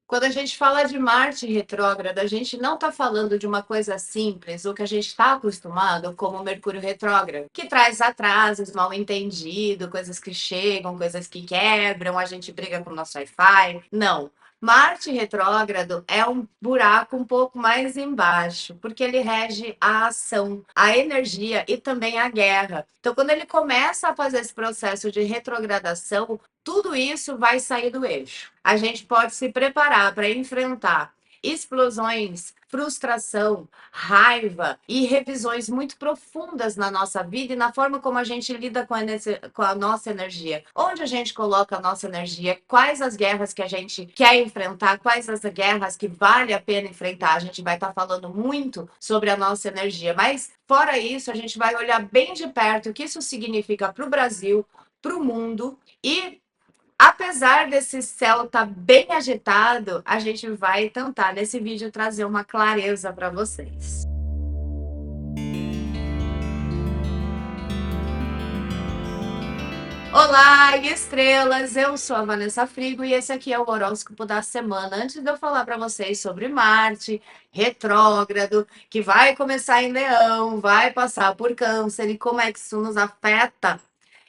Quando a gente fala de Marte retrógrado, a gente não está falando de uma coisa simples, o que a gente está acostumado, como o Mercúrio retrógrado, que traz atrasos, mal entendido, coisas que chegam, coisas que quebram, a gente briga com o nosso Wi-Fi. Não. Marte retrógrado é um buraco um pouco mais embaixo, porque ele rege a ação, a energia e também a guerra. Então, quando ele começa a fazer esse processo de retrogradação, tudo isso vai sair do eixo. A gente pode se preparar para enfrentar explosões, frustração, raiva e revisões muito profundas na nossa vida e na forma como a gente lida com a nossa energia. Onde a gente coloca a nossa energia, quais as guerras que a gente quer enfrentar, quais as guerras que vale a pena enfrentar. A gente vai estar falando muito sobre a nossa energia, mas fora isso, a gente vai olhar bem de perto o que isso significa para o Brasil, para o mundo e apesar desse céu estar bem agitado, a gente vai tentar nesse vídeo trazer uma clareza para vocês. Olá, estrelas! Eu sou a Vanessa Frigo e esse aqui é o horóscopo da semana. Antes de eu falar para vocês sobre Marte retrógrado, que vai começar em Leão, vai passar por Câncer e como é que isso nos afeta,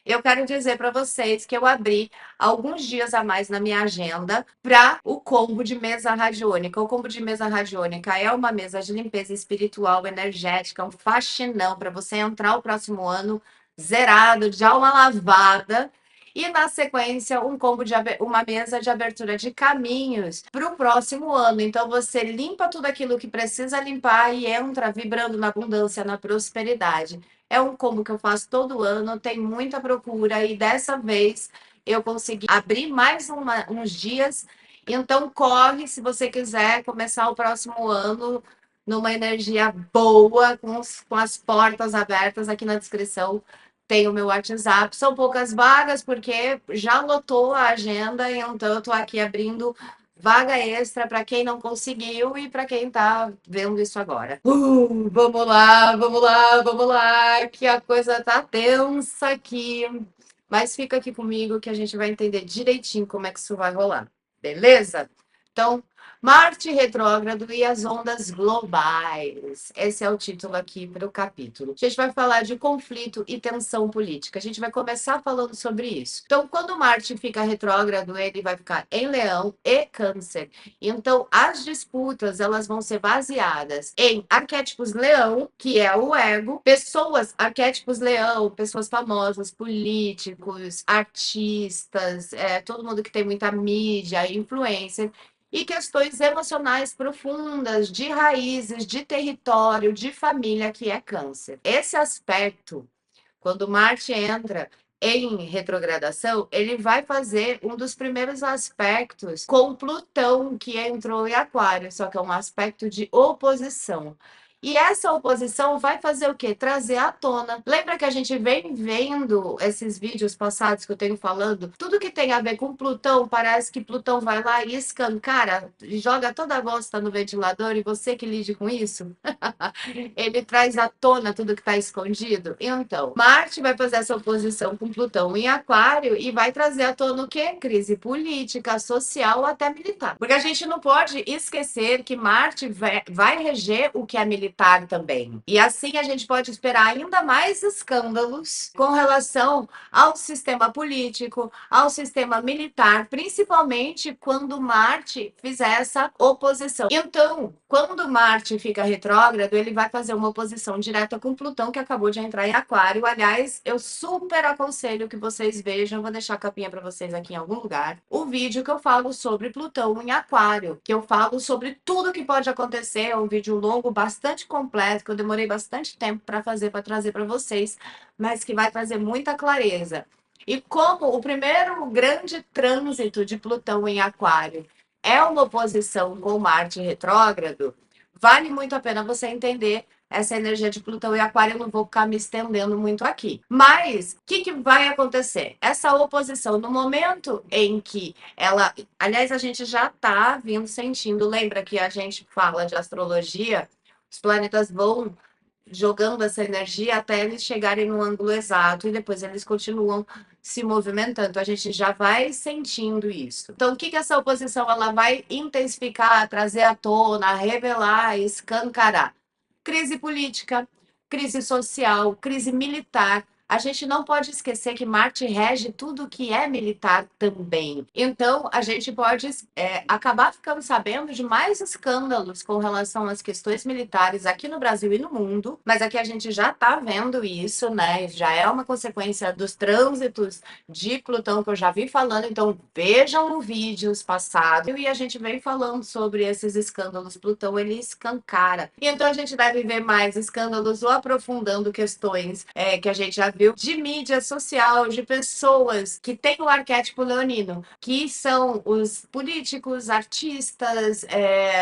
eu quero dizer para vocês que eu abri alguns dias a mais na minha agenda para o combo de mesa radiônica. O combo de mesa radiônica é uma mesa de limpeza espiritual, energética, um faxinão para você entrar o próximo ano zerado, de alma lavada. E na sequência, um combo de uma mesa de abertura de caminhos para o próximo ano. Então você limpa tudo aquilo que precisa limpar e entra vibrando na abundância, na prosperidade. É um combo que eu faço todo ano, tem muita procura e dessa vez eu consegui abrir mais uns dias. Então corre se você quiser começar o próximo ano numa energia boa, com as portas abertas aqui na descrição. Tem o meu WhatsApp, são poucas vagas porque já lotou a agenda, então eu tô aqui abrindo vaga extra para quem não conseguiu e para quem está vendo isso agora. Vamos lá, vamos lá, vamos lá, que a coisa tá tensa aqui. Mas fica aqui comigo que a gente vai entender direitinho como é que isso vai rolar. Beleza? Então, Marte retrógrado e as ondas globais. Esse é o título aqui para o capítulo. A gente vai falar de conflito e tensão política. A gente vai começar falando sobre isso. Então, quando Marte fica retrógrado, ele vai ficar em Leão e Câncer. Então, as disputas, elas vão ser baseadas em arquétipos leão, que é o ego, pessoas, arquétipos leão, pessoas famosas, políticos, artistas, todo mundo que tem muita mídia, influencer, e questões emocionais profundas, de raízes, de território, de família, que é câncer. Esse aspecto, quando Marte entra em retrogradação, ele vai fazer um dos primeiros aspectos com Plutão, que entrou em Aquário, só que é um aspecto de oposição. E essa oposição vai fazer o quê? Trazer à tona. Lembra que a gente vem vendo esses vídeos passados que eu tenho falando? Tudo que tem a ver com Plutão, parece que Plutão vai lá e escancara, joga toda a bosta no ventilador e você que lide com isso? Ele traz à tona tudo que está escondido. Então, Marte vai fazer essa oposição com Plutão em Aquário e vai trazer à tona o quê? Crise política, social, até militar. Porque a gente não pode esquecer que Marte vai reger o que é militar também. E assim a gente pode esperar ainda mais escândalos com relação ao sistema político, ao sistema militar, principalmente quando Marte fizer essa oposição. Então, quando Marte fica retrógrado, ele vai fazer uma oposição direta com Plutão, que acabou de entrar em Aquário. Aliás, eu super aconselho que vocês vejam, vou deixar a capinha para vocês aqui em algum lugar, o vídeo que eu falo sobre Plutão em Aquário, que eu falo sobre tudo que pode acontecer. É um vídeo longo, bastante completo, que eu demorei bastante tempo para fazer, para trazer para vocês, mas que vai trazer muita clareza. E como o primeiro grande trânsito de Plutão em Aquário é uma oposição com Marte retrógrado, vale muito a pena você entender essa energia de Plutão e Aquário. Eu não vou ficar me estendendo muito aqui. Mas, o que vai acontecer? Essa oposição, no momento em que ela... Aliás, a gente já está vindo sentindo, lembra que a gente fala de astrologia, os planetas vão jogando essa energia até eles chegarem no ângulo exato e depois eles continuam se movimentando. A gente já vai sentindo isso. Então, o que que essa oposição ela vai intensificar, trazer à tona, revelar, escancarar? Crise política, crise social, crise militar. A gente não pode esquecer que Marte rege tudo que é militar também. Então, a gente pode acabar ficando sabendo de mais escândalos com relação às questões militares aqui no Brasil e no mundo, mas aqui a gente já está vendo isso, né? Já é uma consequência dos trânsitos de Plutão que eu já vi falando. Então, vejam vídeos passados e a gente vem falando sobre esses escândalos. Plutão ele escancara. E então a gente deve ver mais escândalos ou aprofundando questões que a gente já viu de mídia social, de pessoas que têm o arquétipo leonino, que são os políticos, artistas,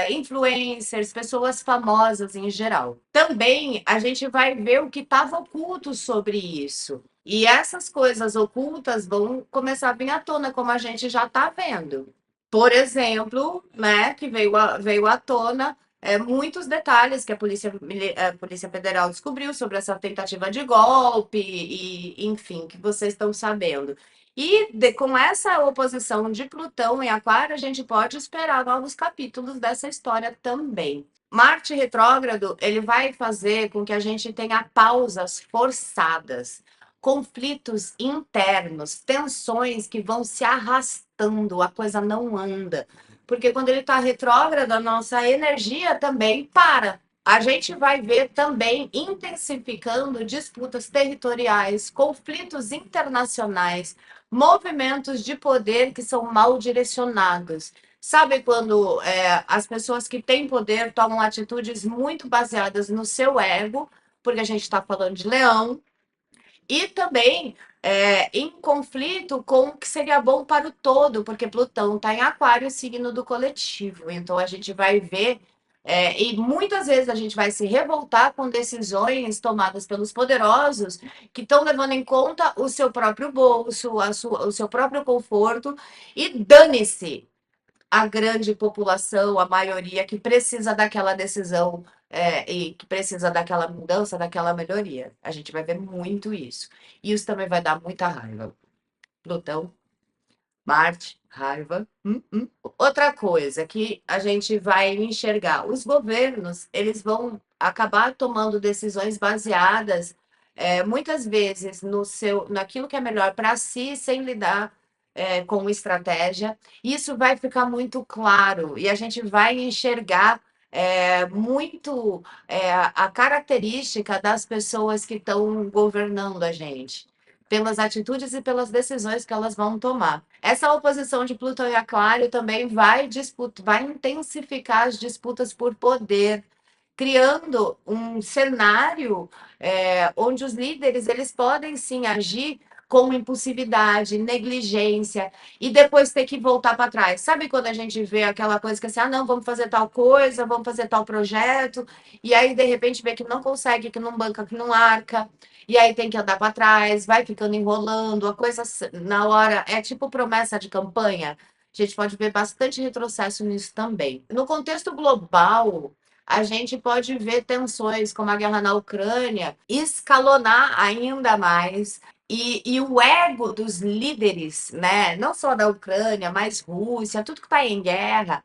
influencers, pessoas famosas em geral. Também a gente vai ver o que estava oculto sobre isso. E essas coisas ocultas vão começar a vir à tona, como a gente já está vendo. Por exemplo, né, que veio à tona muitos detalhes que a Polícia Federal descobriu sobre essa tentativa de golpe, e, enfim, que vocês estão sabendo. E com essa oposição de Plutão em Aquário, a gente pode esperar novos capítulos dessa história também. Marte retrógrado, ele vai fazer com que a gente tenha pausas forçadas, conflitos internos, tensões que vão se arrastando, a coisa não anda. Porque quando ele está retrógrado, a nossa energia também para. A gente vai ver também intensificando disputas territoriais, conflitos internacionais, movimentos de poder que são mal direcionados. Sabe quando as pessoas que têm poder tomam atitudes muito baseadas no seu ego, porque a gente está falando de leão, e também em conflito com o que seria bom para o todo, porque Plutão está em Aquário, signo do coletivo. Então a gente vai ver, e muitas vezes a gente vai se revoltar com decisões tomadas pelos poderosos que estão levando em conta o seu próprio bolso, o seu próprio conforto, e dane-se a grande população, a maioria que precisa daquela decisão e que precisa daquela mudança, daquela melhoria. A gente vai ver muito isso. E isso também vai dar muita raiva. Plutão, Marte, raiva. Outra coisa que a gente vai enxergar, os governos, eles vão acabar tomando decisões baseadas muitas vezes naquilo que é melhor para si, sem lidar com estratégia. Isso vai ficar muito claro e a gente vai enxergar muito a característica das pessoas que estão governando a gente, pelas atitudes e pelas decisões que elas vão tomar. Essa oposição de Plutão e Aquário também vai intensificar as disputas por poder, criando um cenário onde os líderes eles podem sim agir com impulsividade, negligência e depois ter que voltar para trás. Sabe quando a gente vê aquela coisa que assim, ah, não, vamos fazer tal coisa, vamos fazer tal projeto, e aí de repente vê que não consegue, que não banca, que não arca, e aí tem que andar para trás, vai ficando enrolando, a coisa na hora é tipo promessa de campanha. A gente pode ver bastante retrocesso nisso também. No contexto global, a gente pode ver tensões como a guerra na Ucrânia escalonar ainda mais. E o ego dos líderes, né? Não só da Ucrânia, mas Rússia, tudo que está em guerra,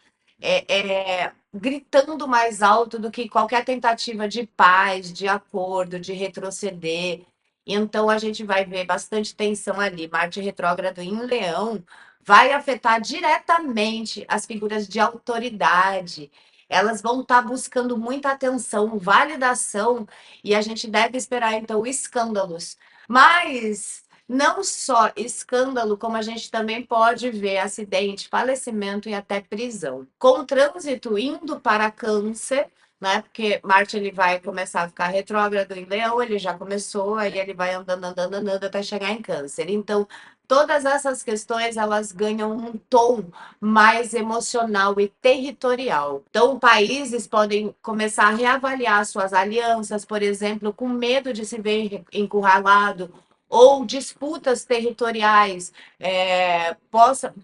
gritando mais alto do que qualquer tentativa de paz, de acordo, de retroceder. Então a gente vai ver bastante tensão ali. Marte retrógrado em Leão vai afetar diretamente as figuras de autoridade. Elas vão estar buscando muita atenção, validação, e a gente deve esperar então escândalos. Mas não só escândalo, como a gente também pode ver acidente, falecimento e até prisão. Com o trânsito indo para Câncer, né? Porque Marte ele vai começar a ficar retrógrado em Leão, ele já começou, aí ele vai andando, andando, andando até chegar em Câncer. Então, todas essas questões elas ganham um tom mais emocional e territorial. Então, países podem começar a reavaliar suas alianças, por exemplo, com medo de se ver encurralado, ou disputas territoriais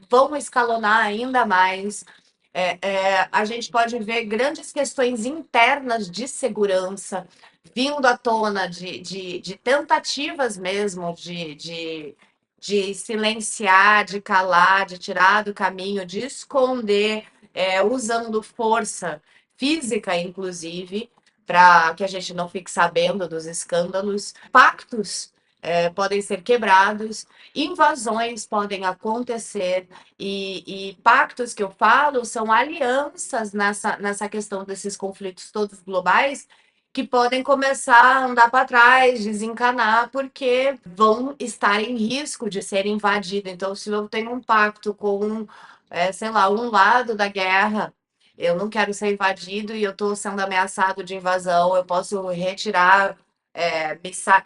vão escalonar ainda mais. A gente pode ver grandes questões internas de segurança vindo à tona de tentativas mesmo de silenciar, de calar, de tirar do caminho, de esconder, usando força física, inclusive, para que a gente não fique sabendo dos escândalos. Pactos podem ser quebrados, invasões podem acontecer, e pactos que eu falo são alianças nessa questão desses conflitos todos globais que podem começar a andar para trás, desencanar, porque vão estar em risco de ser invadidos. Então, se eu tenho um pacto com, sei lá, um lado da guerra, eu não quero ser invadido e eu estou sendo ameaçado de invasão, eu posso retirar,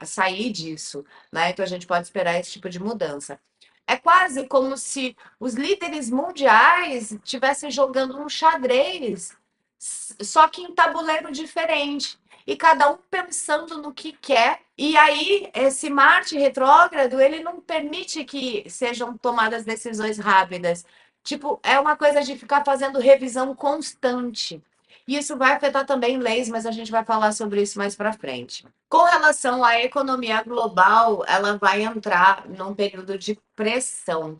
sair disso, né? Então, a gente pode esperar esse tipo de mudança. É quase como se os líderes mundiais estivessem jogando um xadrez, só que em tabuleiro diferente. E cada um pensando no que quer. E aí, esse Marte retrógrado, ele não permite que sejam tomadas decisões rápidas. Tipo, é uma coisa de ficar fazendo revisão constante. E isso vai afetar também leis, mas a gente vai falar sobre isso mais para frente. Com relação à economia global, ela vai entrar num período de pressão.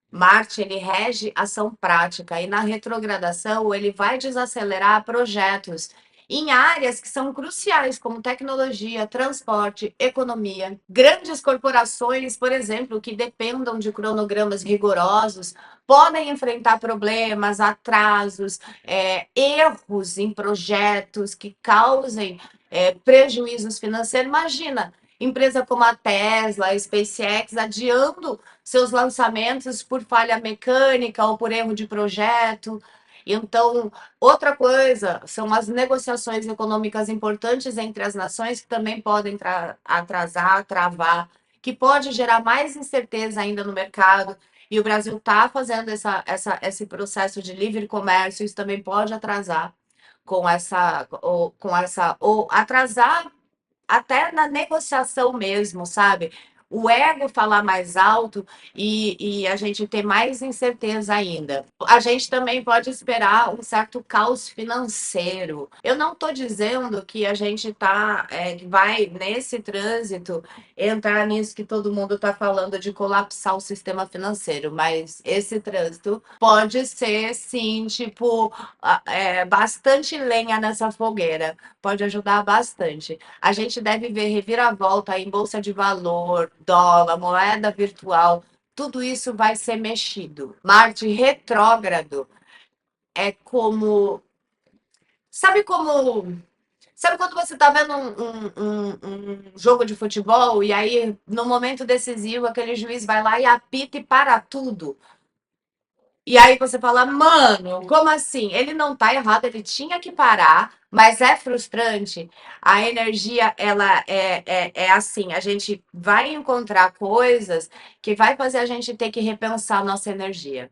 Marte, ele rege ação prática e na retrogradação ele vai desacelerar projetos em áreas que são cruciais, como tecnologia, transporte, economia. Grandes corporações, por exemplo, que dependam de cronogramas rigorosos, podem enfrentar problemas, atrasos, erros em projetos que causem prejuízos financeiros. Imagina, empresa como a Tesla, a SpaceX, adiando seus lançamentos por falha mecânica ou por erro de projeto. Então, outra coisa são as negociações econômicas importantes entre as nações que também podem atrasar, travar, que pode gerar mais incerteza ainda no mercado. E o Brasil está fazendo esse processo de livre comércio, isso também pode atrasar ou atrasar até na negociação mesmo, sabe? O ego falar mais alto e a gente ter mais incerteza ainda. A gente também pode esperar um certo caos financeiro. Eu não estou dizendo que a gente vai nesse trânsito entrar nisso que todo mundo está falando de colapsar o sistema financeiro, mas esse trânsito pode ser, sim, tipo, bastante lenha nessa fogueira. Pode ajudar bastante. A gente deve ver reviravolta em bolsa de valor, dólar, moeda virtual. Tudo isso vai ser mexido. Marte retrógrado é como. Sabe como. Sabe quando você está vendo um jogo de futebol e aí, no momento decisivo, aquele juiz vai lá e apita e para tudo? E aí você fala, mano, como assim? Ele não tá errado, ele tinha que parar, mas é frustrante. A energia, ela é assim, a gente vai encontrar coisas que vai fazer a gente ter que repensar a nossa energia,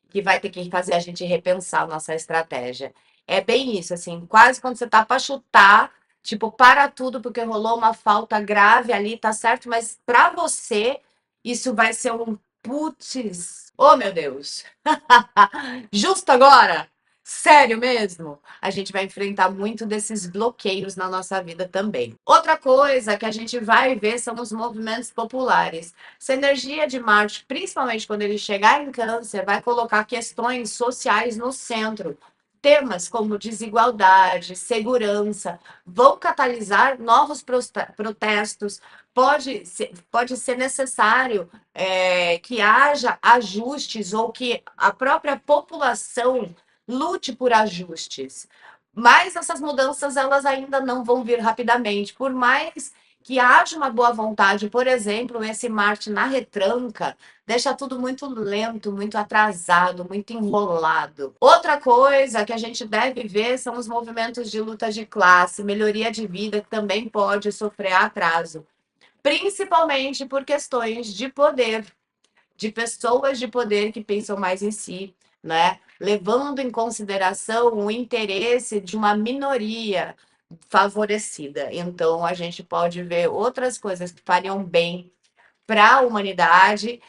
que vai ter que fazer a gente repensar a nossa estratégia. É bem isso, assim, quase quando você tá para chutar, tipo, para tudo porque rolou uma falta grave ali, tá certo? Mas para você, isso vai ser um putz, oh meu Deus. Justo agora? Sério mesmo? A gente vai enfrentar muito desses bloqueios na nossa vida também. Outra coisa que a gente vai ver são os movimentos populares. Essa energia de Marte, principalmente quando ele chegar em Câncer, vai colocar questões sociais no centro. Temas como desigualdade, segurança, vão catalisar novos protestos. Pode ser necessário que haja ajustes ou que a própria população lute por ajustes. Mas essas mudanças elas ainda não vão vir rapidamente, por mais que haja uma boa vontade. Por exemplo, esse Marte na retranca deixa tudo muito lento, muito atrasado, muito enrolado. Outra coisa que a gente deve ver são os movimentos de luta de classe, melhoria de vida, que também pode sofrer atraso, principalmente por questões de poder, de pessoas de poder que pensam mais em si, né? Levando em consideração o interesse de uma minoria favorecida. Então, a gente pode ver outras coisas que fariam bem para a humanidade,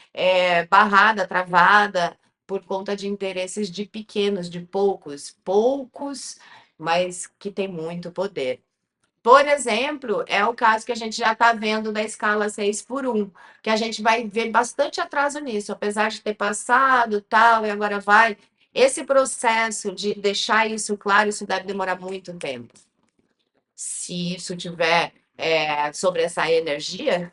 barrada, travada por conta de interesses de pequenos, de poucos, mas que tem muito poder. Por exemplo, é o caso que a gente já está vendo da escala 6 por 1, que a gente vai ver bastante atraso nisso, apesar de ter passado tal, e agora vai. Esse processo de deixar isso claro, isso deve demorar muito tempo. Se isso tiver sobre essa energia,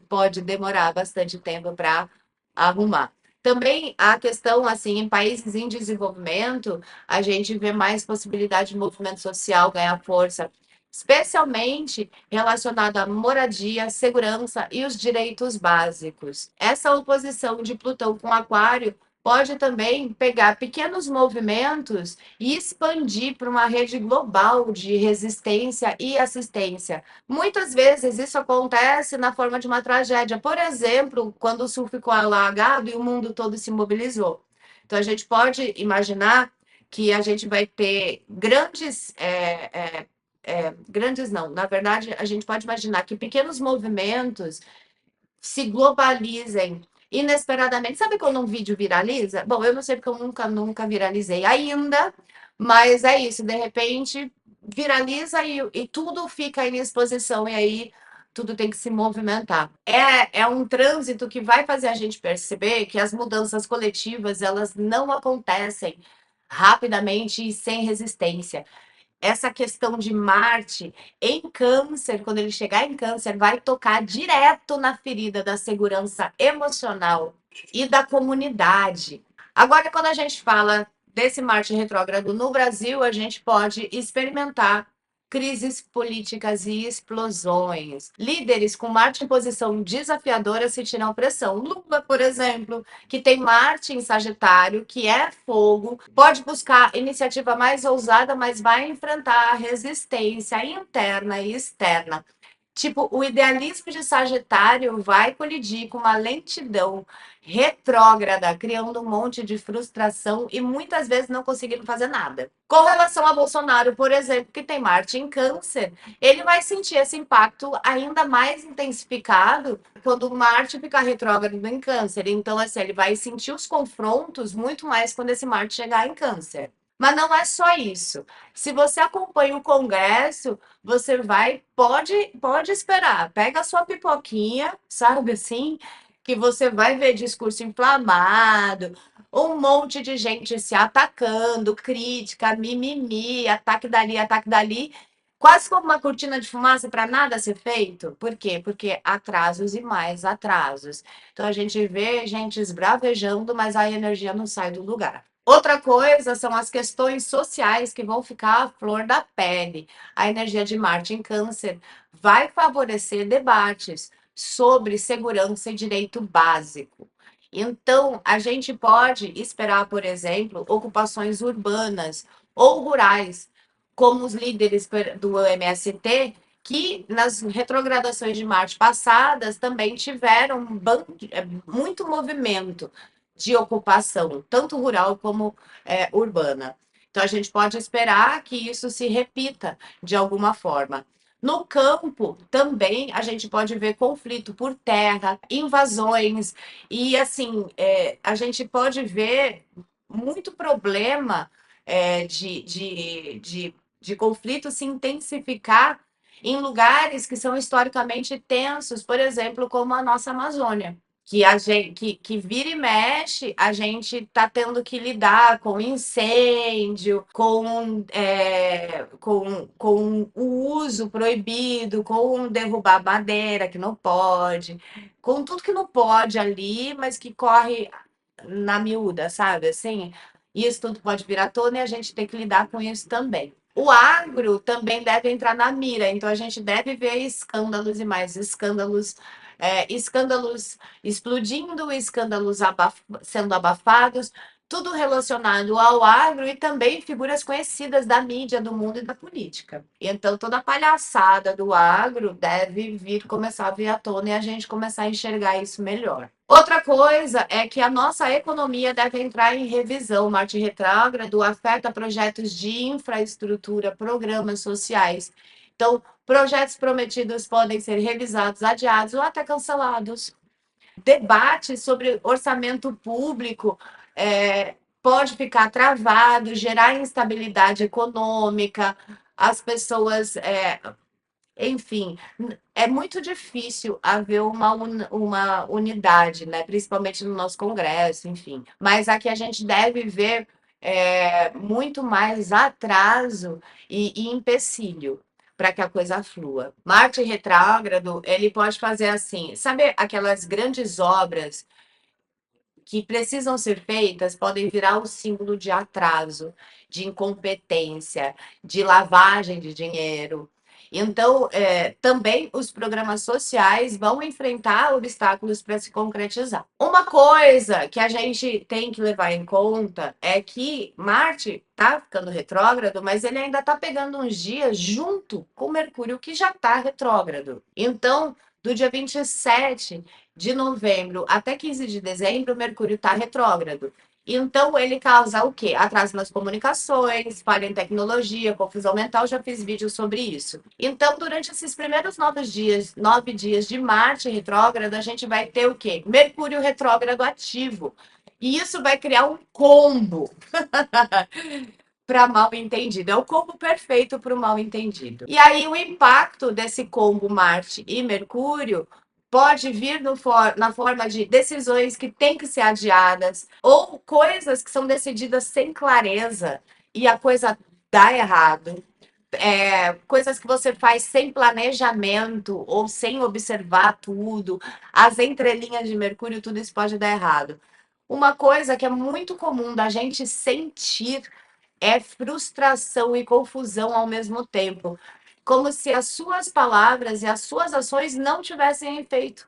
pode demorar bastante tempo para arrumar. Também a questão, assim, em países em desenvolvimento, a gente vê mais possibilidade de movimento social ganhar força, especialmente relacionado à moradia, segurança e os direitos básicos. Essa oposição de Plutão com Aquário pode também pegar pequenos movimentos e expandir para uma rede global de resistência e assistência. Muitas vezes isso acontece na forma de uma tragédia. Por exemplo, quando o sul ficou alagado e o mundo todo se mobilizou. Então, a gente pode imaginar que a gente vai ter grandes não, na verdade, a gente pode imaginar que pequenos movimentos se globalizem inesperadamente. Sabe quando um vídeo viraliza? Bom, eu não sei porque eu nunca viralizei ainda, mas é isso, de repente viraliza e tudo fica em exposição, e aí tudo tem que se movimentar. É um trânsito que vai fazer a gente perceber que as mudanças coletivas, elas não acontecem rapidamente e sem resistência. Essa questão de Marte em Câncer, quando ele chegar em Câncer, vai tocar direto na ferida da segurança emocional e da comunidade. Agora, quando a gente fala desse Marte retrógrado no Brasil, a gente pode experimentar crises políticas e explosões. Líderes com Marte em posição desafiadora sentirão pressão. Lula, por exemplo, que tem Marte em Sagitário, que é fogo, pode buscar iniciativa mais ousada, mas vai enfrentar a resistência interna e externa. Tipo, o idealismo de Sagitário vai colidir com uma lentidão retrógrada, criando um monte de frustração e muitas vezes não conseguindo fazer nada. Com relação a Bolsonaro, por exemplo, que tem Marte em Câncer, ele vai sentir esse impacto ainda mais intensificado quando Marte ficar retrógrado em Câncer. Então, assim, ele vai sentir os confrontos muito mais quando esse Marte chegar em Câncer. Mas não é só isso. Se você acompanha o Congresso, você pode esperar. Pega a sua pipoquinha, sabe assim, que você vai ver discurso inflamado, um monte de gente se atacando, crítica, mimimi, ataque dali, ataque dali, quase como uma cortina de fumaça para nada ser feito. Por quê? Porque atrasos e mais atrasos. Então a gente vê gente esbravejando, mas a energia não sai do lugar. Outra coisa são as questões sociais que vão ficar à flor da pele. A energia de Marte em Câncer vai favorecer debates sobre segurança e direito básico. Então, a gente pode esperar, por exemplo, ocupações urbanas ou rurais, como os líderes do MST, que nas retrogradações de Marte passadas também tiveram muito movimento de ocupação, tanto rural como urbana. Então, a gente pode esperar que isso se repita de alguma forma. No campo, também a gente pode ver conflito por terra, invasões, e assim, a gente pode ver muito problema de conflito se intensificar em lugares que são historicamente tensos, por exemplo, como a nossa Amazônia, que a gente que vira e mexe, a gente está tendo que lidar com incêndio, com o uso proibido, com derrubar madeira que não pode, com tudo que não pode ali, mas que corre na miúda, sabe? Assim, isso tudo pode virar à tona e a gente tem que lidar com isso também. O agro também deve entrar na mira, então a gente deve ver escândalos e mais escândalos, escândalos explodindo, escândalos sendo abafados, tudo relacionado ao agro e também figuras conhecidas da mídia, do mundo e da política. Então, toda a palhaçada do agro deve vir começar a vir à tona e a gente começar a enxergar isso melhor. Outra coisa é que a nossa economia deve entrar em revisão. Marte retrógrado afeta projetos de infraestrutura, programas sociais. Então, projetos prometidos podem ser revisados, adiados ou até cancelados. Debate sobre orçamento público pode ficar travado, gerar instabilidade econômica, as pessoas, enfim, é muito difícil haver uma unidade, né? Principalmente no nosso Congresso, enfim. Mas aqui a gente deve ver muito mais atraso e empecilho para que a coisa flua. Marte retrógrado, ele pode fazer assim, sabe aquelas grandes obras que precisam ser feitas podem virar o símbolo de atraso, de incompetência, de lavagem de dinheiro. Então, também os programas sociais vão enfrentar obstáculos para se concretizar. Uma coisa que a gente tem que levar em conta é que Marte está ficando retrógrado, mas ele ainda está pegando uns dias junto com Mercúrio, que já está retrógrado. Então, do dia 27 de novembro até 15 de dezembro, Mercúrio está retrógrado. Então, ele causa o quê? Atraso nas comunicações, falha em tecnologia, confusão mental. Já fiz vídeo sobre isso. Então, durante esses primeiros 9 dias de Marte retrógrado, a gente vai ter o quê? Mercúrio retrógrado ativo. E isso vai criar um combo para mal entendido. É o combo perfeito para o mal entendido. E aí, o impacto desse combo Marte e Mercúrio pode vir na forma de decisões que têm que ser adiadas ou coisas que são decididas sem clareza e a coisa dá errado. Coisas que você faz sem planejamento ou sem observar tudo, as entrelinhas de Mercúrio, tudo isso pode dar errado. Uma coisa que é muito comum da gente sentir é frustração e confusão ao mesmo tempo, como se as suas palavras e as suas ações não tivessem efeito.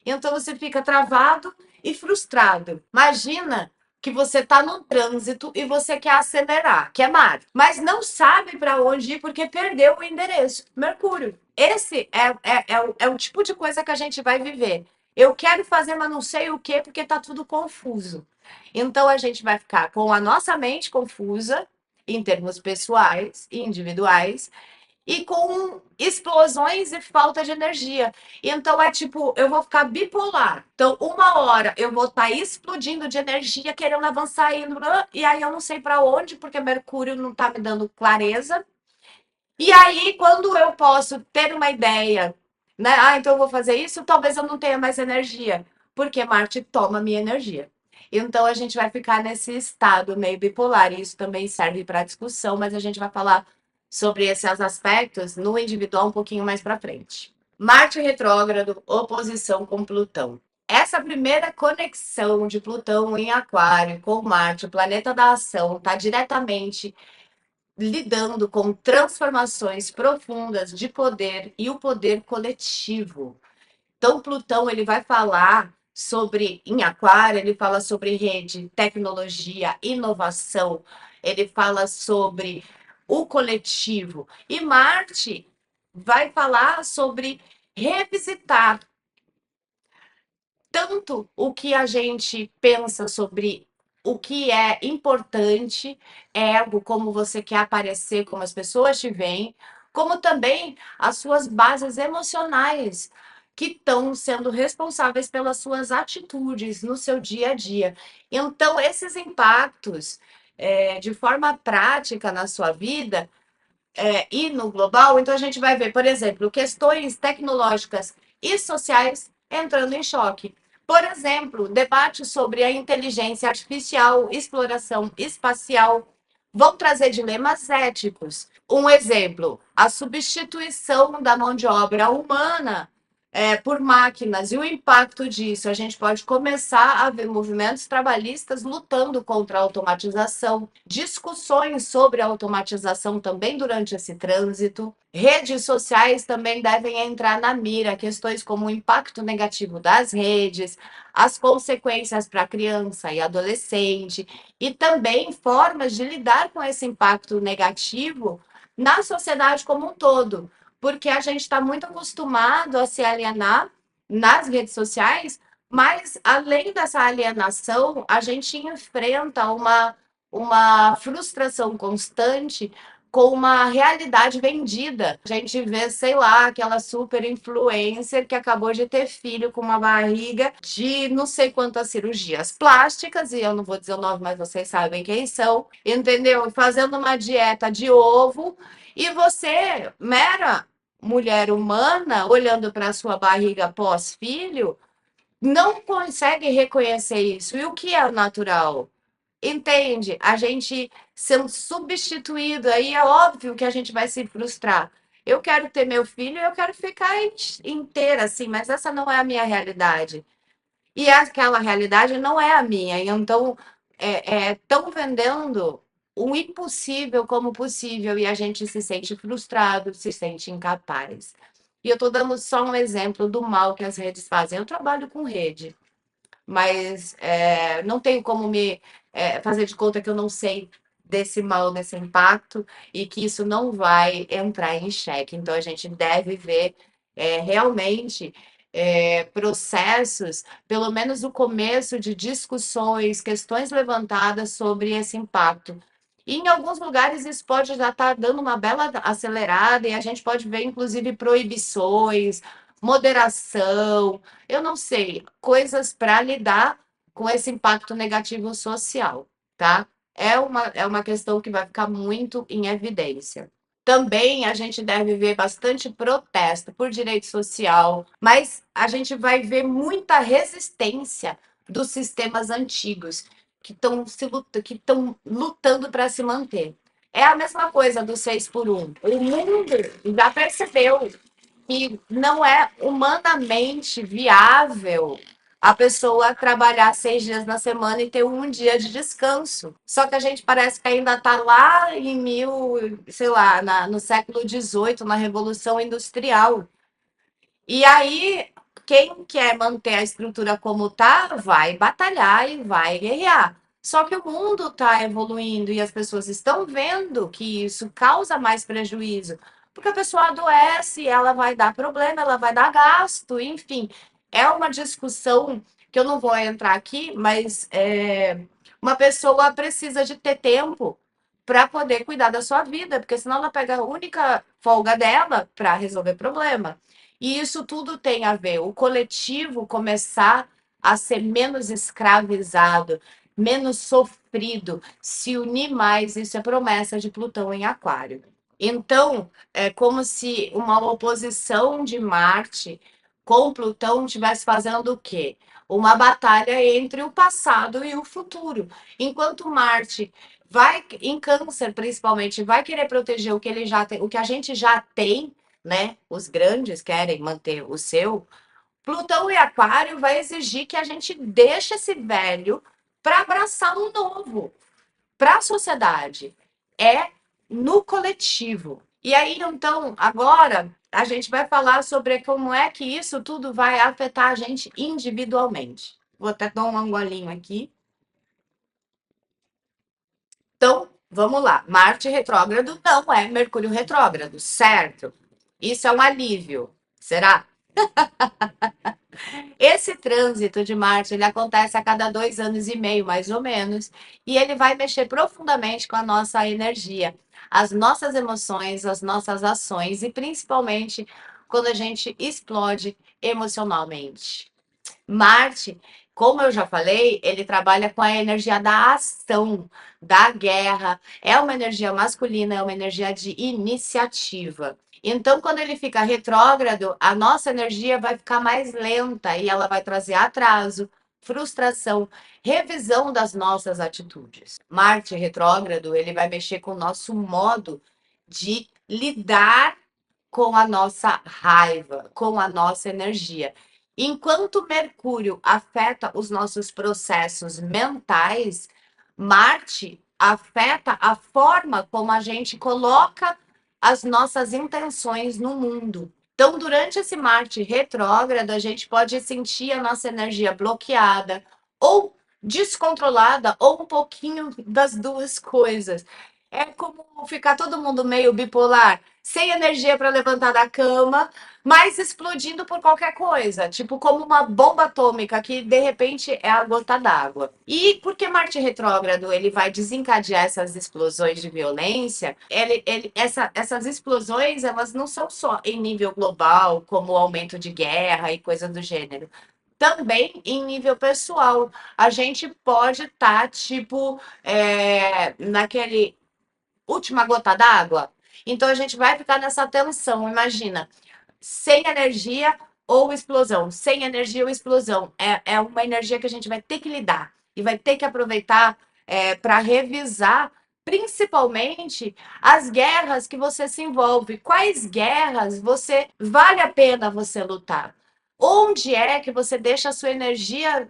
Então você fica travado e frustrado. Imagina que você está no trânsito e você quer acelerar, quer mais, mas não sabe para onde ir porque perdeu o endereço. Mercúrio. Esse é o tipo de coisa que a gente vai viver. Eu quero fazer, mas não sei o que, porque está tudo confuso. Então a gente vai ficar com a nossa mente confusa, em termos pessoais e individuais, e com explosões e falta de energia. Então é tipo, eu vou ficar bipolar. Então, uma hora eu vou estar explodindo de energia, querendo avançar, indo, e aí eu não sei para onde, porque Mercúrio não está me dando clareza. E aí, quando eu posso ter uma ideia, né? Ah, então eu vou fazer isso, talvez eu não tenha mais energia, porque Marte toma minha energia. Então a gente vai ficar nesse estado meio bipolar, e isso também serve para discussão, mas a gente vai falar sobre esses aspectos no individual um pouquinho mais para frente. Marte retrógrado, oposição com Plutão. Essa primeira conexão de Plutão em Aquário com Marte, o planeta da ação, está diretamente lidando com transformações profundas de poder e o poder coletivo. Então, Plutão ele vai falar sobre, em Aquário, ele fala sobre rede, tecnologia, inovação, ele fala sobre o coletivo. E Marte vai falar sobre revisitar tanto o que a gente pensa sobre o que é importante, ego, como você quer aparecer, como as pessoas te veem, como também as suas bases emocionais, que estão sendo responsáveis pelas suas atitudes no seu dia a dia. Então, esses impactos, de forma prática na sua vida, e no global, então a gente vai ver, por exemplo, questões tecnológicas e sociais entrando em choque. Por exemplo, debate sobre a inteligência artificial, exploração espacial, vão trazer dilemas éticos. Um exemplo, a substituição da mão de obra humana por máquinas e o impacto disso. A gente pode começar a ver movimentos trabalhistas lutando contra a automatização, discussões sobre a automatização também durante esse trânsito. Redes sociais também devem entrar na mira, questões como o impacto negativo das redes, as consequências para a criança e adolescente, e também formas de lidar com esse impacto negativo na sociedade como um todo, porque a gente está muito acostumado a se alienar nas redes sociais, mas além dessa alienação, a gente enfrenta uma frustração constante com uma realidade vendida. A gente vê, sei lá, aquela super influencer que acabou de ter filho com uma barriga de não sei quantas cirurgias plásticas, e eu não vou dizer o nome, mas vocês sabem quem são, entendeu? Fazendo uma dieta de ovo, e você, mera mulher humana, olhando para a sua barriga pós-filho, não consegue reconhecer isso. E o que é natural? Entende? A gente sendo substituído, aí é óbvio que a gente vai se frustrar. Eu quero ter meu filho, eu quero ficar inteira assim, mas essa não é a minha realidade. E aquela realidade não é a minha. Então, tão vendendo o impossível como possível e a gente se sente frustrado, se sente incapaz. E eu estou dando só um exemplo do mal que as redes fazem. Eu trabalho com rede, mas não tenho como me fazer de conta que eu não sei desse mal, desse impacto, e que isso não vai entrar em xeque. Então, a gente deve ver realmente processos, pelo menos o começo de discussões, questões levantadas sobre esse impacto. E em alguns lugares isso pode já estar dando uma bela acelerada, e a gente pode ver, inclusive, proibições, moderação, eu não sei, coisas para lidar com esse impacto negativo social, tá? É uma questão que vai ficar muito em evidência. Também a gente deve ver bastante protesto por direito social, mas a gente vai ver muita resistência dos sistemas antigos que estão lutando para se manter. É a mesma coisa do 6 por um. O mundo já percebeu que não é humanamente viável a pessoa trabalhar 6 dias na semana e ter um dia de descanso. Só que a gente parece que ainda está lá em sei lá, no século XVIII, na Revolução Industrial. E aí, quem quer manter a estrutura como tá, vai batalhar e vai guerrear. Só que o mundo está evoluindo e as pessoas estão vendo que isso causa mais prejuízo, porque a pessoa adoece, ela vai dar problema, ela vai dar gasto, enfim. É uma discussão que eu não vou entrar aqui, mas uma pessoa precisa de ter tempo para poder cuidar da sua vida, porque senão ela pega a única folga dela para resolver problema. E isso tudo tem a ver, o coletivo começar a ser menos escravizado, menos sofrido, se unir mais, isso é promessa de Plutão em Aquário. Então, é como se uma oposição de Marte com Plutão estivesse fazendo o quê? Uma batalha entre o passado e o futuro. Enquanto Marte vai, em Câncer principalmente, vai querer proteger o que ele já tem, o que a gente já tem, né? Os grandes querem manter o seu. Plutão e Aquário vai exigir que a gente deixe esse velho para abraçar um novo, para a sociedade. É no coletivo. E aí, então, agora a gente vai falar sobre como é que isso tudo vai afetar a gente individualmente. Vou até dar um angolinho aqui. Então, vamos lá. Marte retrógrado não é Mercúrio retrógrado, certo? Isso é um alívio. Será? Esse trânsito de Marte, ele acontece a cada 2 anos e meio, mais ou menos, e ele vai mexer profundamente com a nossa energia, as nossas emoções, as nossas ações, e principalmente quando a gente explode emocionalmente. Marte, como eu já falei, ele trabalha com a energia da ação, da guerra. É uma energia masculina, é uma energia de iniciativa. Então, quando ele fica retrógrado, a nossa energia vai ficar mais lenta e ela vai trazer atraso, frustração, revisão das nossas atitudes. Marte retrógrado, ele vai mexer com o nosso modo de lidar com a nossa raiva, com a nossa energia. Enquanto Mercúrio afeta os nossos processos mentais, Marte afeta a forma como a gente coloca as nossas intenções no mundo. Então, durante esse Marte retrógrado, a gente pode sentir a nossa energia bloqueada ou descontrolada, ou um pouquinho das duas coisas. É como ficar todo mundo meio bipolar, sem energia para levantar da cama, mas explodindo por qualquer coisa, tipo como uma bomba atômica que de repente é a gota d'água. E porque Marte retrógrado ele vai desencadear essas explosões de violência, essas explosões elas não são só em nível global, como o aumento de guerra e coisa do gênero. Também em nível pessoal, a gente pode estar, tipo, naquele última gota d'água. Então a gente vai ficar nessa tensão. Imagina, sem energia ou explosão. Sem energia ou explosão. É uma energia que a gente vai ter que lidar e vai ter que aproveitar para revisar, principalmente as guerras que você se envolve. Quais guerras você vale a pena você lutar? Onde é que você deixa a sua energia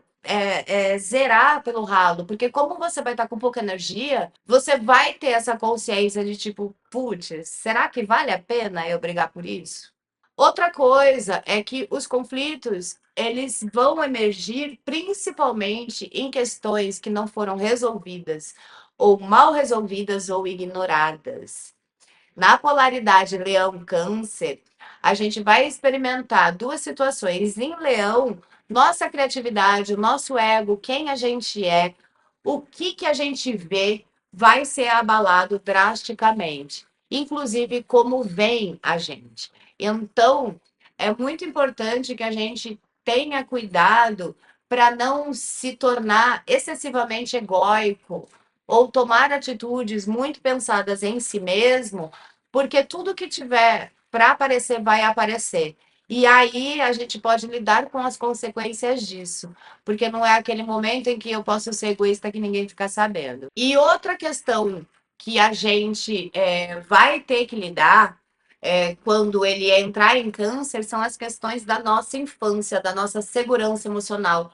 zerar pelo ralo? Porque como você vai estar com pouca energia, você vai ter essa consciência de tipo, putz, será que vale a pena eu brigar por isso? Outra coisa é que os conflitos, eles vão emergir principalmente em questões que não foram resolvidas, ou mal resolvidas ou ignoradas. Na polaridade Leão-Câncer, a gente vai experimentar duas situações. Em Leão, nossa criatividade, o nosso ego, quem a gente é, o que a gente vê vai ser abalado drasticamente, inclusive como vem a gente. Então, é muito importante que a gente tenha cuidado para não se tornar excessivamente egóico ou tomar atitudes muito pensadas em si mesmo, porque tudo que tiver para aparecer vai aparecer. E aí a gente pode lidar com as consequências disso, porque não é aquele momento em que eu posso ser egoísta que ninguém fica sabendo. E outra questão que a gente vai ter que lidar quando ele entrar em câncer são as questões da nossa infância, da nossa segurança emocional.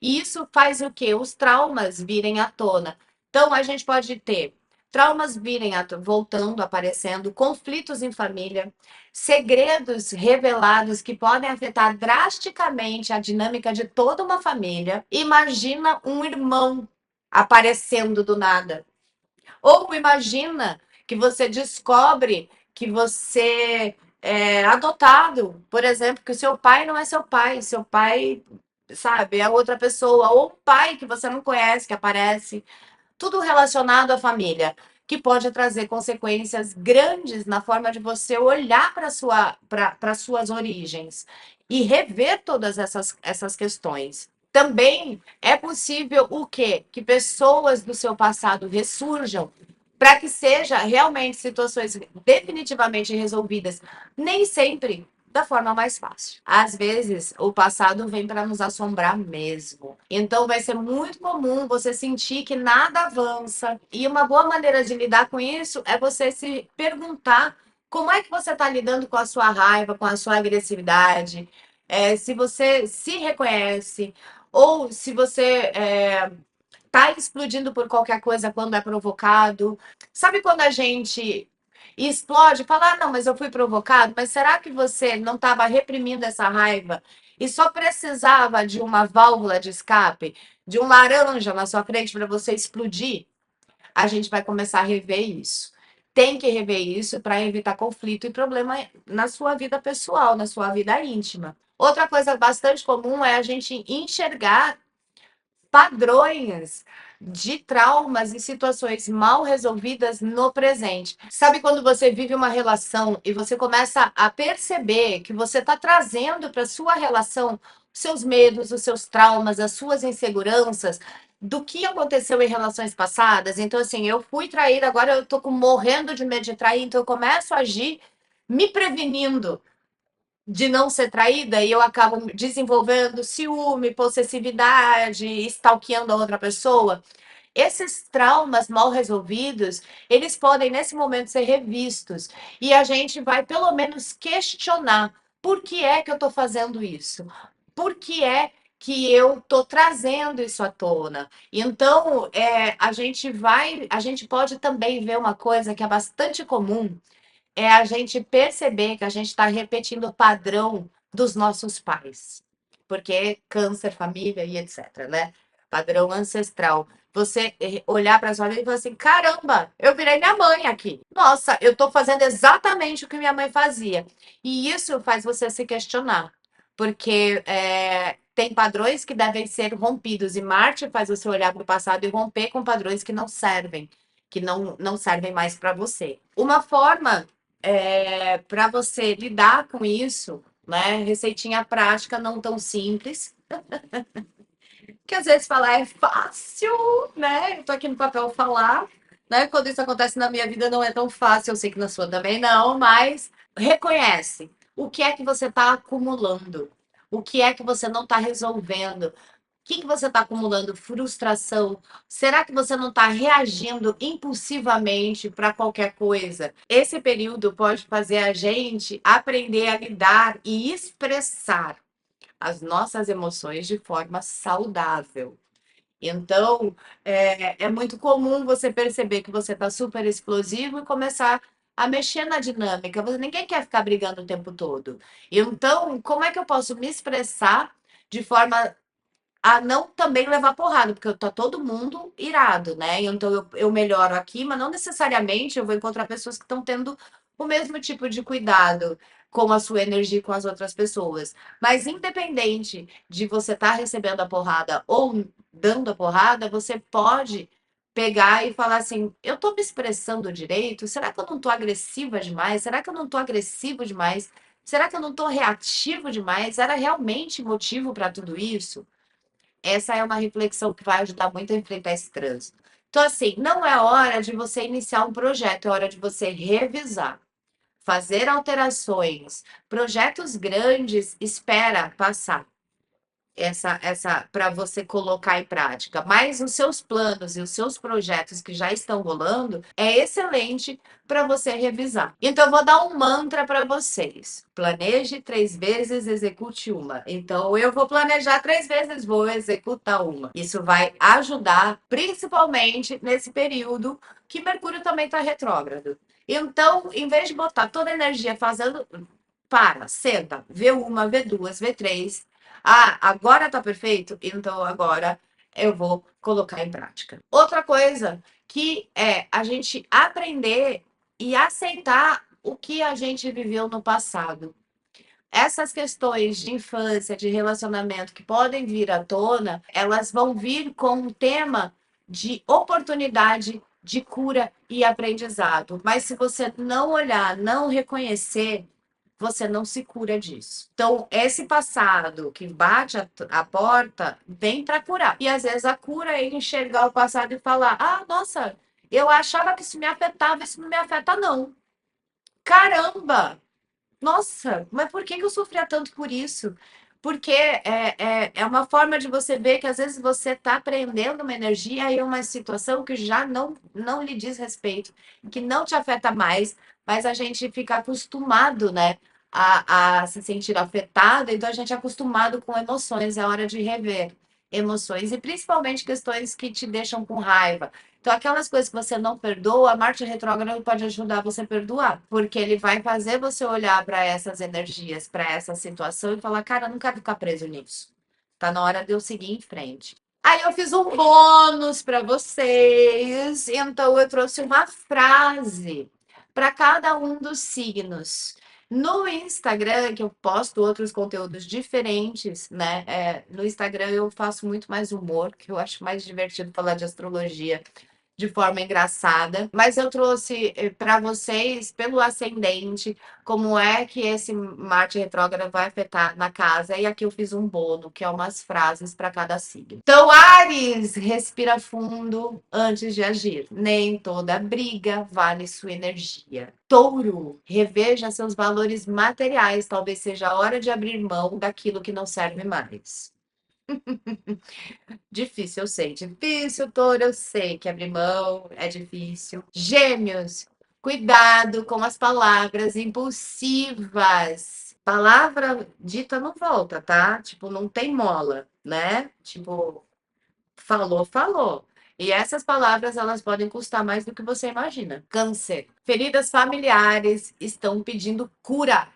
E isso faz o quê? Os traumas virem à tona. Então, a gente pode ter traumas virem voltando, aparecendo, conflitos em família, segredos revelados que podem afetar drasticamente a dinâmica de toda uma família. Imagina um irmão aparecendo do nada. Ou imagina que você descobre que você é adotado, por exemplo, que o seu pai não é seu pai, sabe, é outra pessoa, ou um pai que você não conhece, que aparece, tudo relacionado à família, que pode trazer consequências grandes na forma de você olhar para suas origens e rever todas essas questões. Também é possível o quê? Que pessoas do seu passado ressurjam para que seja realmente situações definitivamente resolvidas, nem sempre da forma mais fácil. Às vezes, o passado vem para nos assombrar mesmo. Então, vai ser muito comum você sentir que nada avança. E uma boa maneira de lidar com isso é você se perguntar como é que você está lidando com a sua raiva, com a sua agressividade, se você se reconhece, ou se você tá explodindo por qualquer coisa quando é provocado. Sabe quando a gente explode, fala, ah, não, mas eu fui provocado, mas será que você não estava reprimindo essa raiva e só precisava de uma válvula de escape, de um laranja na sua frente para você explodir? A gente vai começar a rever isso. Tem que rever isso para evitar conflito e problema na sua vida pessoal, na sua vida íntima. Outra coisa bastante comum é a gente enxergar padrões de traumas e situações mal resolvidas no presente. Sabe quando você vive uma relação e você começa a perceber que você está trazendo para sua relação os seus medos, os seus traumas, as suas inseguranças do que aconteceu em relações passadas? Então, assim, eu fui traída, agora eu tô morrendo de medo de trair, então eu começo a agir me prevenindo de não ser traída e eu acabo desenvolvendo ciúme, possessividade, stalkeando a outra pessoa. Esses traumas mal resolvidos, eles podem nesse momento ser revistos e a gente vai pelo menos questionar por que é que eu estou fazendo isso? Por que é que eu estou trazendo isso à tona? Então, a gente pode também ver uma coisa que é bastante comum, é a gente perceber que a gente está repetindo o padrão dos nossos pais. Porque câncer, família e etc, né? Padrão ancestral. Você olhar para sua vida e falar assim: caramba, eu virei minha mãe aqui. Nossa, eu estou fazendo exatamente o que minha mãe fazia. E isso faz você se questionar, porque tem padrões que devem ser rompidos, e Marte faz você olhar para o passado e romper com padrões que não servem, que não servem mais para você. Uma forma para você lidar com isso, né? Receitinha prática, não tão simples, que às vezes falar é fácil, né? Eu tô aqui no papel falar, né? Quando isso acontece na minha vida não é tão fácil, eu sei que na sua também não, mas reconhece o que é que você está acumulando, o que é que você não está resolvendo, o que você está acumulando? Frustração? Será que você não está reagindo impulsivamente para qualquer coisa? Esse período pode fazer a gente aprender a lidar e expressar as nossas emoções de forma saudável. Então, é muito comum você perceber que você está super explosivo e começar a mexer na dinâmica. Ninguém quer ficar brigando o tempo todo. Então, como é que eu posso me expressar de forma a não também levar porrada, porque tá todo mundo irado, né? Então eu melhoro aqui, mas não necessariamente eu vou encontrar pessoas que estão tendo o mesmo tipo de cuidado com a sua energia e com as outras pessoas. Mas independente de você estar recebendo a porrada ou dando a porrada, você pode pegar e falar assim: eu tô me expressando direito? Será que eu não tô agressiva demais? Será que eu não tô agressivo demais? Será que eu não tô reativo demais? Era realmente motivo para tudo isso? Essa é uma reflexão que vai ajudar muito a enfrentar esse trânsito. Então, assim, não é hora de você iniciar um projeto, é hora de você revisar, fazer alterações. Projetos grandes, espera passar essa para você colocar em prática. Mas os seus planos e os seus projetos que já estão rolando é excelente para você revisar. Então, eu vou dar um mantra para vocês. Planeje 3 vezes, execute uma. Então, eu vou planejar 3 vezes, vou executar uma. Isso vai ajudar, principalmente nesse período que Mercúrio também está retrógrado. Então, em vez de botar toda a energia fazendo, para, senta, vê uma, vê duas, vê três. Ah, agora tá perfeito? Então agora eu vou colocar em prática. Outra coisa que é a gente aprender e aceitar o que a gente viveu no passado. Essas questões de infância, de relacionamento que podem vir à tona, elas vão vir com um tema de oportunidade, de cura e aprendizado. Mas se você não olhar, não reconhecer, você não se cura disso. Então, esse passado que bate a porta vem para curar. E às vezes a cura é enxergar o passado e falar: ah, nossa, eu achava que isso me afetava, isso não me afeta, não. Caramba! Nossa, mas por que que eu sofria tanto por isso? Porque é uma forma de você ver que às vezes você está aprendendo uma energia e uma situação que já não lhe diz respeito, que não te afeta mais, mas a gente fica acostumado, né, a se sentir afetado, então a gente é acostumado com emoções, é hora de rever emoções, e principalmente questões que te deixam com raiva. Então, aquelas coisas que você não perdoa, a Marte retrógrado pode ajudar você a perdoar, porque ele vai fazer você olhar para essas energias, para essa situação e falar: cara, eu não quero ficar preso nisso. Tá na hora de eu seguir em frente. Aí eu fiz um bônus para vocês, então eu trouxe uma frase para cada um dos signos. No Instagram, que eu posto outros conteúdos diferentes, né? No Instagram eu faço muito mais humor, que eu acho mais divertido falar de astrologia de forma engraçada, mas eu trouxe para vocês, pelo ascendente, como é que esse Marte retrógrado vai afetar na casa. E aqui eu fiz um bolo, que é umas frases para cada signo. Então, Áries, respira fundo antes de agir. Nem toda briga vale sua energia. Touro, reveja seus valores materiais. Talvez seja a hora de abrir mão daquilo que não serve mais. Difícil, eu sei. Difícil, touro, eu sei que abrir mão é difícil. Gêmeos, cuidado com as palavras impulsivas. Palavra dita não volta, tá? Tipo, não tem mola, né? Tipo, falou, falou. E essas palavras, elas podem custar mais do que você imagina. Câncer. Feridas familiares estão pedindo cura.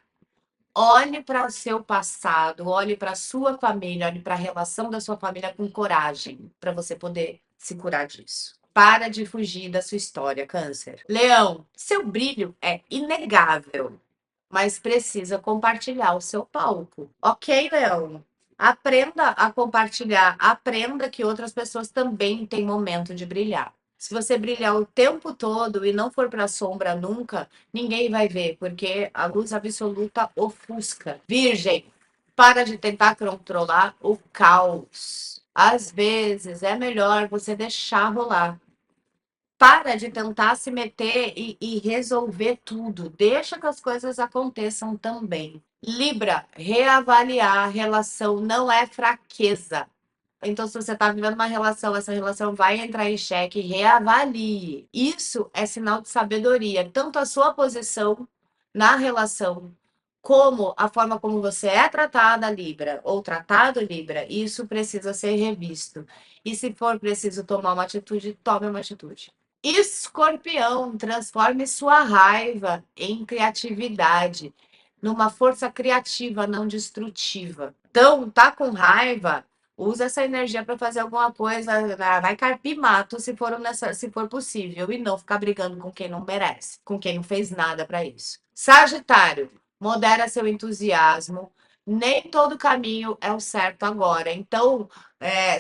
Olhe para o seu passado, olhe para a sua família, olhe para a relação da sua família com coragem, para você poder se curar disso. Para de fugir da sua história, Câncer. Leão, seu brilho é inegável, mas precisa compartilhar o seu palco. Ok, Leão? Aprenda a compartilhar, aprenda que outras pessoas também têm momento de brilhar. Se você brilhar o tempo todo e não for para a sombra nunca, ninguém vai ver, porque a luz absoluta ofusca. Virgem, para de tentar controlar o caos. Às vezes é melhor você deixar rolar. Para de tentar se meter e resolver tudo. Deixa que as coisas aconteçam também. Libra, reavaliar a relação não é fraqueza. Então, se você está vivendo uma relação, essa relação vai entrar em xeque, reavalie. Isso é sinal de sabedoria. Tanto a sua posição na relação, como a forma como você é tratada, Libra, ou tratado, Libra, isso precisa ser revisto. E se for preciso tomar uma atitude, tome uma atitude. Escorpião, transforme sua raiva em criatividade, numa força criativa, não destrutiva. Então, tá com raiva? Usa essa energia para fazer alguma coisa, vai carpir mato se for possível, e não ficar brigando com quem não merece, com quem não fez nada para isso. Sagitário, modera seu entusiasmo. Nem todo caminho é o certo agora. Então,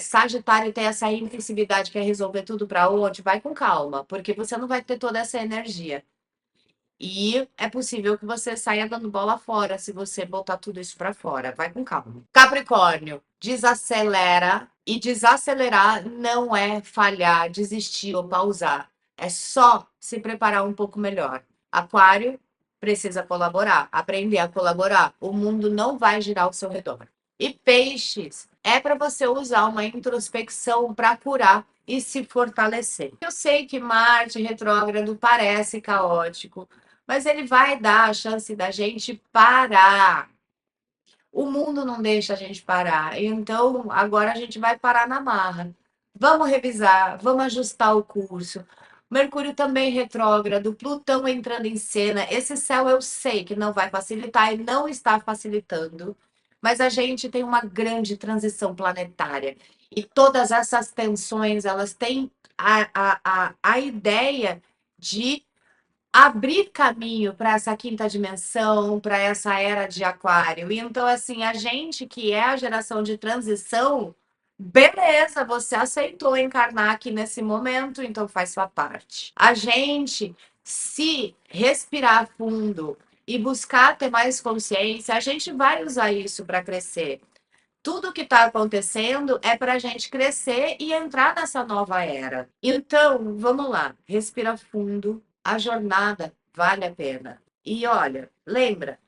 Sagitário tem essa impulsividade, quer resolver tudo para ontem, vai com calma, porque você não vai ter toda essa energia. E é possível que você saia dando bola fora se você botar tudo isso para fora. Vai com calma. Capricórnio, desacelera. E desacelerar não é falhar, desistir ou pausar. É só se preparar um pouco melhor. Aquário precisa colaborar, aprender a colaborar. O mundo não vai girar ao seu redor. E peixes, é para você usar uma introspecção para curar e se fortalecer. Eu sei que Marte retrógrado parece caótico, mas ele vai dar a chance da gente parar. O mundo não deixa a gente parar. Então, agora a gente vai parar na marra. Vamos revisar, vamos ajustar o curso. Mercúrio também retrógrado, Plutão entrando em cena. Esse céu eu sei que não vai facilitar e não está facilitando, mas a gente tem uma grande transição planetária. E todas essas tensões, elas têm a ideia de abrir caminho para essa quinta dimensão, para essa era de aquário. E então, assim, a gente que é a geração de transição, beleza, você aceitou encarnar aqui nesse momento, então faz sua parte. A gente, se respirar fundo e buscar ter mais consciência, a gente vai usar isso para crescer. Tudo que está acontecendo é para a gente crescer e entrar nessa nova era. Então, vamos lá, respira fundo, a jornada vale a pena. E olha, lembra,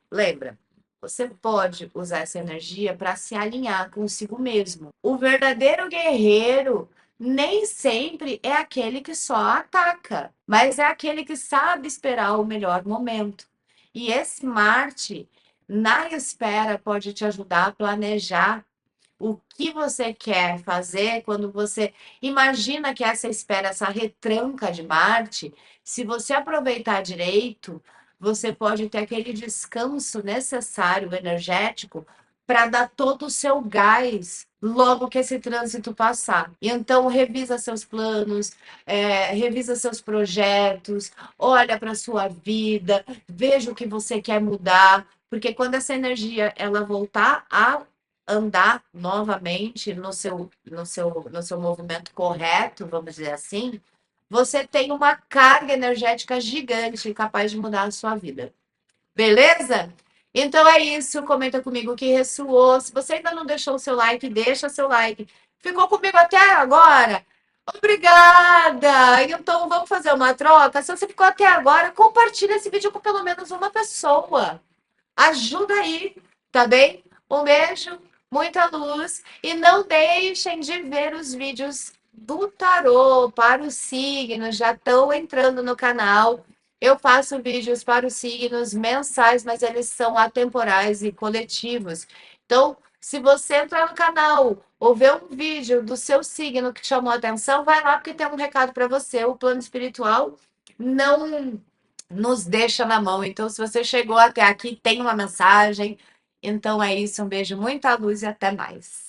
você pode usar essa energia para se alinhar consigo mesmo. O verdadeiro guerreiro nem sempre é aquele que só ataca, mas é aquele que sabe esperar o melhor momento. E esse Marte na espera pode te ajudar a planejar o que você quer fazer quando você imagina que essa espera, essa retranca de Marte, se você aproveitar direito, você pode ter aquele descanso necessário, energético, para dar todo o seu gás logo que esse trânsito passar. E então revisa seus planos, revisa seus projetos, olha para a sua vida, veja o que você quer mudar, porque quando essa energia ela voltar a andar novamente no seu movimento correto, vamos dizer assim, você tem uma carga energética gigante capaz de mudar a sua vida. Beleza? Então é isso. Comenta comigo o que ressoou. Se você ainda não deixou o seu like, deixa seu like. Ficou comigo até agora? Obrigada! Então vamos fazer uma troca. Se você ficou até agora, compartilha esse vídeo com pelo menos uma pessoa. Ajuda aí, tá bem? Um beijo, muita luz e não deixem de ver os vídeos do tarô para os signos, já estão entrando no canal. Eu faço vídeos para os signos mensais, mas eles são atemporais e coletivos. Então, se você entrar no canal ou ver um vídeo do seu signo que te chamou a atenção, vai lá porque tem um recado para você. O plano espiritual não nos deixa na mão. Então, se você chegou até aqui, tem uma mensagem. Então é isso, um beijo, muita luz e até mais.